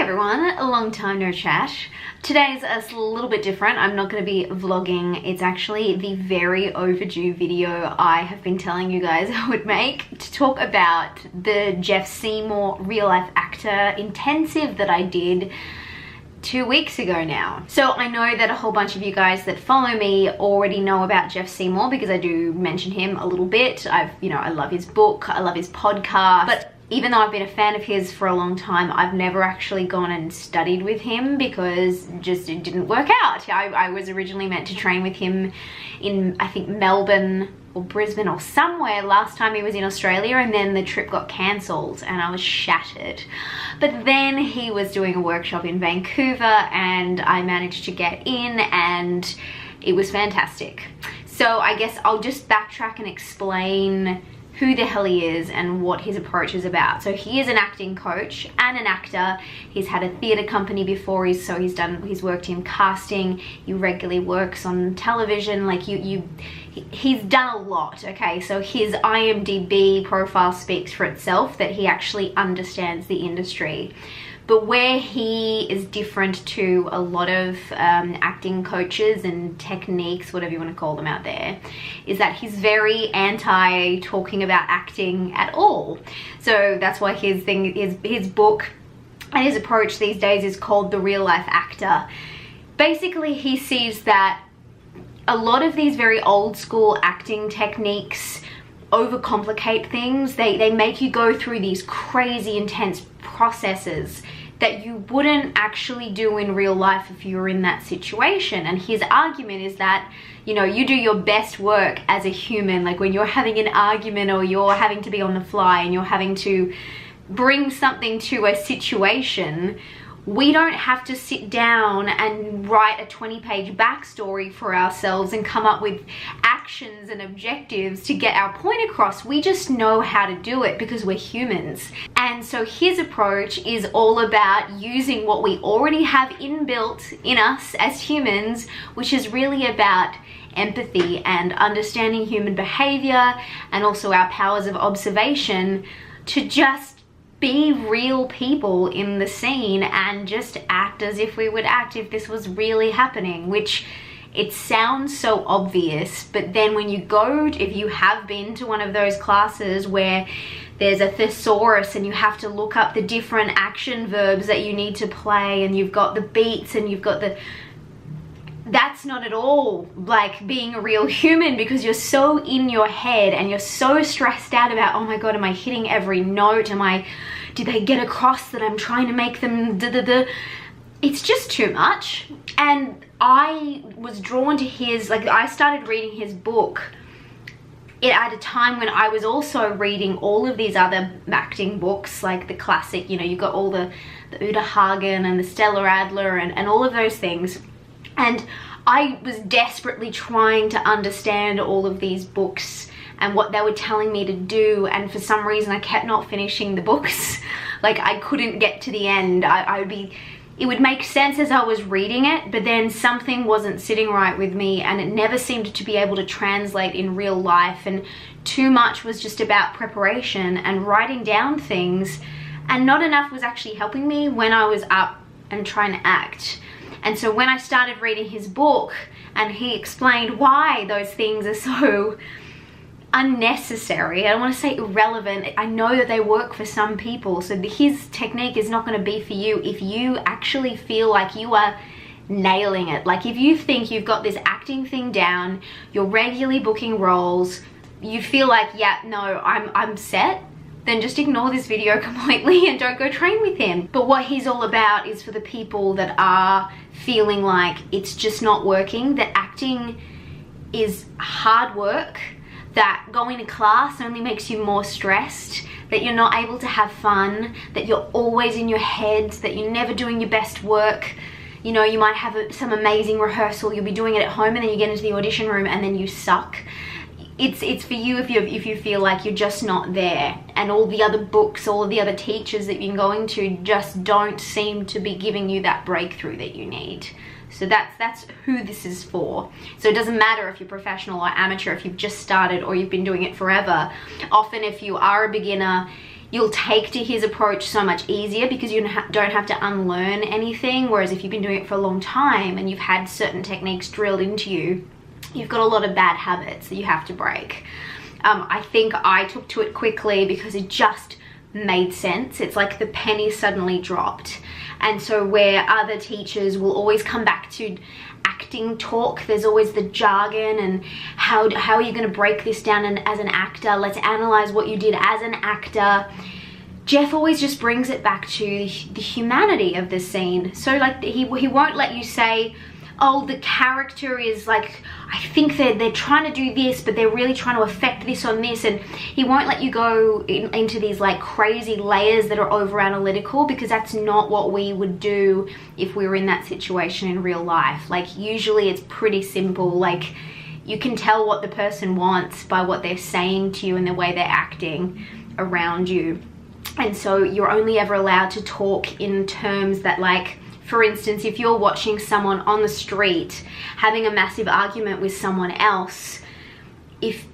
everyone, a long time no chat. Today's a little bit different. I'm not going to be vlogging. It's actually the very overdue video I have been telling you guys I would make to talk about the Jeff Seymour real life actor intensive that I did 2 weeks ago now. So I know that a whole bunch of you guys that follow me already know about Jeff Seymour because I do mention him a little bit. I love his book, I love his podcast, but even though I've been a fan of his for a long time, I've never actually gone and studied with him because just it didn't work out. I was originally meant to train with him in, I think, Melbourne or Brisbane or somewhere last time he was in Australia, and then the trip got cancelled and I was shattered. But then he was doing a workshop in Vancouver and I managed to get in and it was fantastic. So I guess I'll just backtrack and explain who the hell he is and what his approach is about. So he is an acting coach and an actor. He's had a theatre company before, he's worked in casting, he regularly works on television, like he's done a lot, okay? So his IMDb profile speaks for itself that he actually understands the industry. But where he is different to a lot of acting coaches and techniques, whatever you want to call them out there, is that he's very anti talking about acting at all. So that's why his book and his approach these days is called The Real Life Actor. Basically, he sees that a lot of these very old school acting techniques overcomplicate things. They make you go through these crazy intense processes that you wouldn't actually do in real life if you were in that situation. And his argument is that, you know, you do your best work as a human, like when you're having an argument or you're having to be on the fly and you're having to bring something to a situation. We don't have to sit down and write a 20-page backstory for ourselves and come up with actions and objectives to get our point across. We just know how to do it because we're humans. And so his approach is all about using what we already have inbuilt in us as humans, which is really about empathy and understanding human behavior and also our powers of observation to just be real people in the scene and just act as if we would act if this was really happening, which it sounds so obvious, but then when you go, if you have been to one of those classes where there's a thesaurus and you have to look up the different action verbs that you need to play and you've got the beats and you've got that's not at all like being a real human, because you're so in your head and you're so stressed out about, oh my god, am I hitting every note? Did they get across that I'm trying to make them It's just too much. And I was drawn to I started reading his book at a time when I was also reading all of these other acting books, like the classic, you got all the Uta Hagen and the Stella Adler and all of those things. And I was desperately trying to understand all of these books and what they were telling me to do, and for some reason I kept not finishing the books. Like I couldn't get to the end. It would make sense as I was reading it, but then something wasn't sitting right with me and it never seemed to be able to translate in real life, and too much was just about preparation and writing down things, and not enough was actually helping me when I was up and trying to act. And so when I started reading his book and he explained why those things are so unnecessary, I don't want to say irrelevant, I know that they work for some people, so his technique is not going to be for you if you actually feel like you are nailing it. Like if you think you've got this acting thing down, you're regularly booking roles, you feel like, yeah, no, I'm set, then just ignore this video completely and don't go train with him. But what he's all about is for the people that are feeling like it's just not working, that acting is hard work, that going to class only makes you more stressed, that you're not able to have fun, that you're always in your head, that you're never doing your best work. You might have some amazing rehearsal, you'll be doing it at home, and then you get into the audition room and then you suck. It's for you if you feel like you're just not there, and all the other books, all of the other teachers that you've been going to just don't seem to be giving you that breakthrough that you need. So that's who this is for. So it doesn't matter if you're professional or amateur, if you've just started or you've been doing it forever. Often if you are a beginner, you'll take to his approach so much easier because you don't have to unlearn anything. Whereas if you've been doing it for a long time and you've had certain techniques drilled into you, you've got a lot of bad habits that you have to break. I think I took to it quickly because it just made sense. It's like the penny suddenly dropped. And so where other teachers will always come back to acting talk, there's always the jargon and how are you going to break this down as an actor? Let's analyze what you did as an actor. Jeff always just brings it back to the humanity of the scene. So like he won't let you say, oh, the character is like, I think they're trying to do this, but they're really trying to affect this on this. And he won't let you go into these like crazy layers that are over analytical, because that's not what we would do if we were in that situation in real life. Like usually it's pretty simple. Like you can tell what the person wants by what they're saying to you and the way they're acting around you. And so you're only ever allowed to talk in terms that, like, for instance, if you're watching someone on the street having a massive argument with someone else, if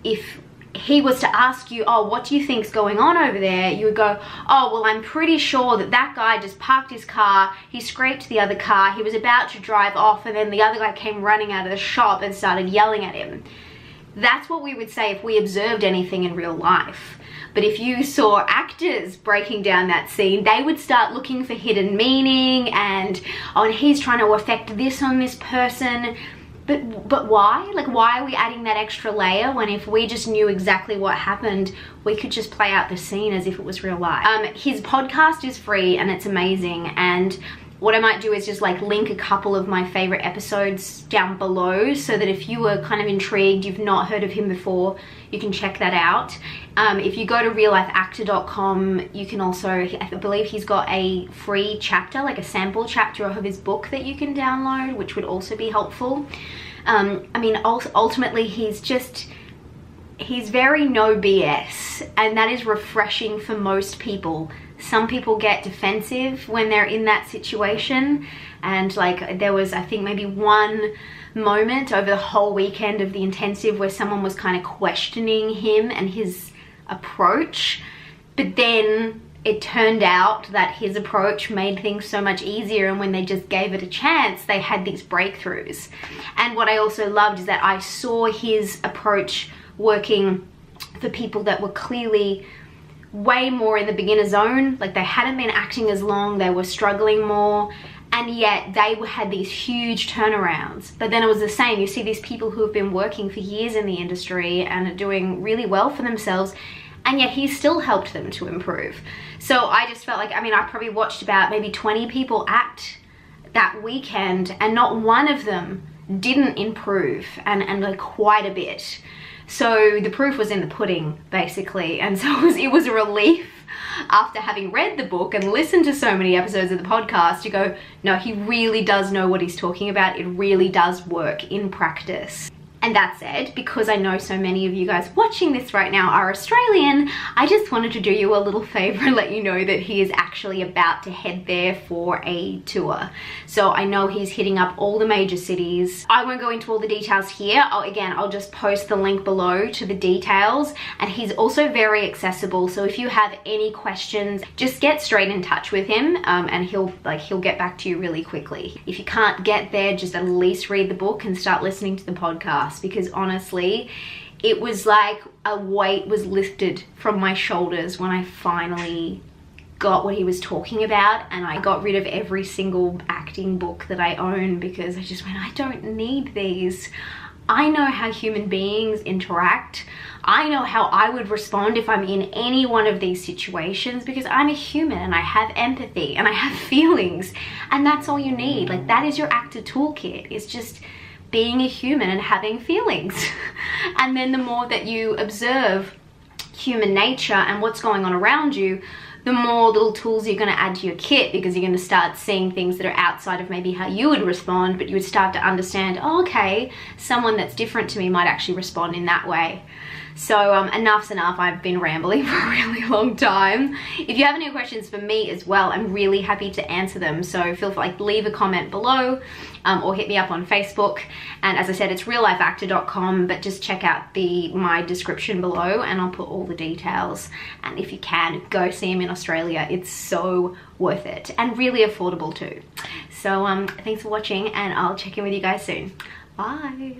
he was to ask you, oh, what do you think's going on over there? You would go, oh, well, I'm pretty sure that guy just parked his car, he scraped the other car, he was about to drive off, and then the other guy came running out of the shop and started yelling at him. That's what we would say if we observed anything in real life. But if you saw actors breaking down that scene, they would start looking for hidden meaning and, oh, and he's trying to affect this on this person. But why? Like, why are we adding that extra layer when if we just knew exactly what happened, we could just play out the scene as if it was real life? His podcast is free and it's amazing. And what I might do is just like link a couple of my favorite episodes down below so that if you were kind of intrigued, you've not heard of him before, you can check that out. If you go to reallifeactor.com, you can also, I believe he's got a free chapter, like a sample chapter of his book that you can download, which would also be helpful. I mean, ultimately he's very no BS, and that is refreshing for most people. Some people get defensive when they're in that situation, and like there was, I think, maybe one moment over the whole weekend of the intensive where someone was kind of questioning him and his approach, but then it turned out that his approach made things so much easier, and when they just gave it a chance, they had these breakthroughs. And what I also loved is that I saw his approach working for people that were clearly way more in the beginner zone, like they hadn't been acting as long, they were struggling more, and yet they had these huge turnarounds. But then it was the same, you see these people who have been working for years in the industry and are doing really well for themselves, and yet he still helped them to improve. So I just felt like, I mean, I probably watched about maybe 20 people act that weekend, and not one of them didn't improve, and like quite a bit. So the proof was in the pudding, basically. And so it was a relief after having read the book and listened to so many episodes of the podcast to go, no, he really does know what he's talking about. It really does work in practice. And that said, because I know so many of you guys watching this right now are Australian, I just wanted to do you a little favor and let you know that he is actually about to head there for a tour. So I know he's hitting up all the major cities. I won't go into all the details here. I'll just post the link below to the details. And he's also very accessible. So if you have any questions, just get straight in touch with him, and he'll get back to you really quickly. If you can't get there, just at least read the book and start listening to the podcast. Because honestly, it was like a weight was lifted from my shoulders when I finally got what he was talking about, and I got rid of every single acting book that I own, because I just went, I don't need these. I know how human beings interact. I know how I would respond if I'm in any one of these situations, because I'm a human and I have empathy and I have feelings, and that's all you need. Like, that is your actor toolkit. It's just being a human and having feelings. And then the more that you observe human nature and what's going on around you, the more little tools you're going to add to your kit, because you're going to start seeing things that are outside of maybe how you would respond, but you would start to understand, oh, okay, someone that's different to me might actually respond in that way. So enough's enough. I've been rambling for a really long time. If you have any questions for me as well, I'm really happy to answer them. So feel free, leave a comment below or hit me up on Facebook. And as I said, it's reallifeactor.com, but just check out my description below and I'll put all the details. And if you can, go see him in Australia. It's so worth it and really affordable too. So thanks for watching, and I'll check in with you guys soon. Bye.